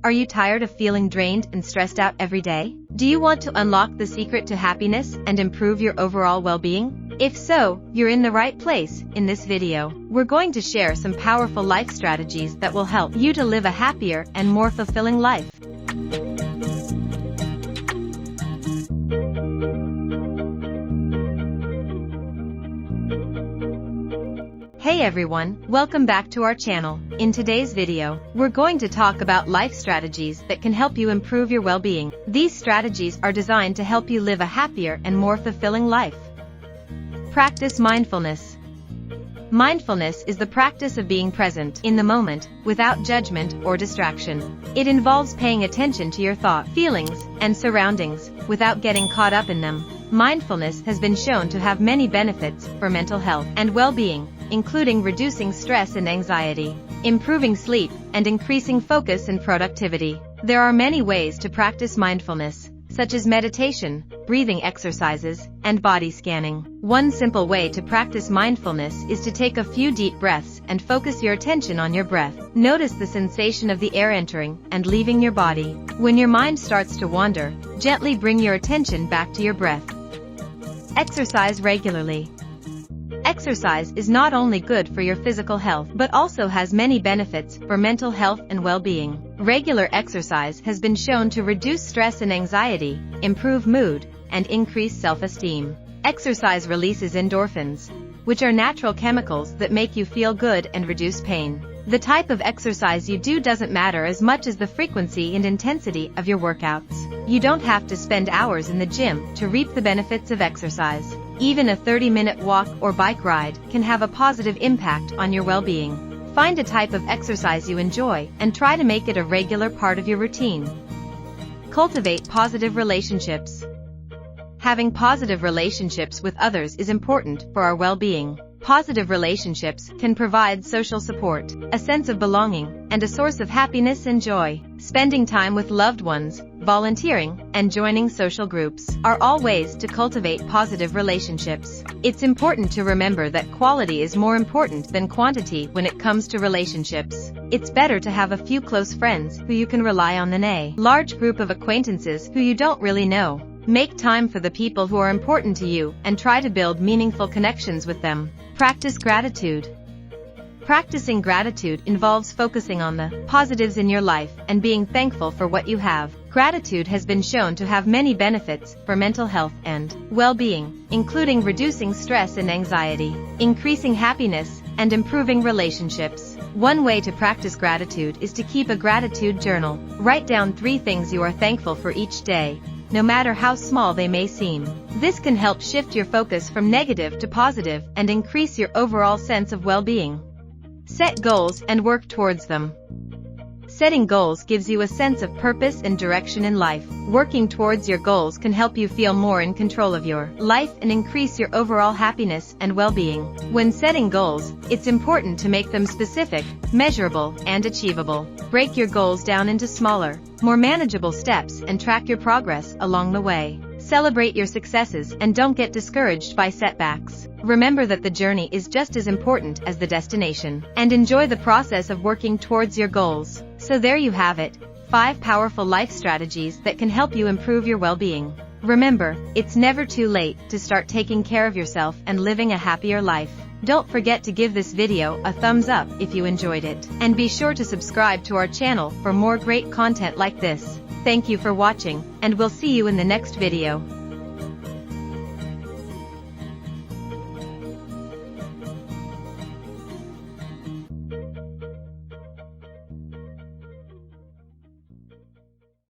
Are you tired of feeling drained and stressed out every day? Do you want to unlock the secret to happiness and improve your overall well-being? If so, you're in the right place. In this video, we're going to share some powerful life strategies that will help you to live a happier and more fulfilling life. Hey everyone, welcome back to our channel. In today's video, we're going to talk about life strategies that can help you improve your well-being. These strategies are designed to help you live a happier and more fulfilling life. Practice mindfulness. Mindfulness is the practice of being present in the moment, without judgment or distraction. It involves paying attention to your thoughts, feelings, and surroundings, without getting caught up in them. Mindfulness has been shown to have many benefits for mental health and well-being, including reducing stress and anxiety, improving sleep, and increasing focus and productivity. There are many ways to practice mindfulness, such as meditation, breathing exercises, and body scanning. One simple way to practice mindfulness is to take a few deep breaths and focus your attention on your breath. Notice the sensation of the air entering and leaving your body. When your mind starts to wander, gently bring your attention back to your breath. Exercise regularly. Exercise is not only good for your physical health but also has many benefits for mental health and well-being. Regular exercise has been shown to reduce stress and anxiety, improve mood, and increase self-esteem. Exercise releases endorphins, which are natural chemicals that make you feel good and reduce pain. The type of exercise you do doesn't matter as much as the frequency and intensity of your workouts. You don't have to spend hours in the gym to reap the benefits of exercise. Even a 30-minute walk or bike ride can have a positive impact on your well-being. Find a type of exercise you enjoy and try to make it a regular part of your routine. Cultivate positive relationships. Having positive relationships with others is important for our well-being. Positive relationships can provide social support, a sense of belonging, and a source of happiness and joy. Spending time with loved ones, volunteering, and joining social groups are all ways to cultivate positive relationships. It's important to remember that quality is more important than quantity when it comes to relationships. It's better to have a few close friends who you can rely on than a large group of acquaintances who you don't really know. Make time for the people who are important to you and try to build meaningful connections with them. Practice gratitude. Practicing gratitude involves focusing on the positives in your life and being thankful for what you have. Gratitude has been shown to have many benefits for mental health and well-being, including reducing stress and anxiety, increasing happiness, and improving relationships. One way to practice gratitude is to keep a gratitude journal. Write down 3 things you are thankful for each day, no matter how small they may seem. This can help shift your focus from negative to positive and increase your overall sense of well-being. Set goals and work towards them. Setting goals gives you a sense of purpose and direction in life. Working towards your goals can help you feel more in control of your life and increase your overall happiness and well-being. When setting goals, it's important to make them specific, measurable, and achievable. Break your goals down into smaller, more manageable steps and track your progress along the way. Celebrate your successes and don't get discouraged by setbacks. Remember that the journey is just as important as the destination, and enjoy the process of working towards your goals. So there you have it, 5 powerful life strategies that can help you improve your well-being. Remember, it's never too late to start taking care of yourself and living a happier life. Don't forget to give this video a thumbs up if you enjoyed it, and be sure to subscribe to our channel for more great content like this. Thank you for watching, and we'll see you in the next video.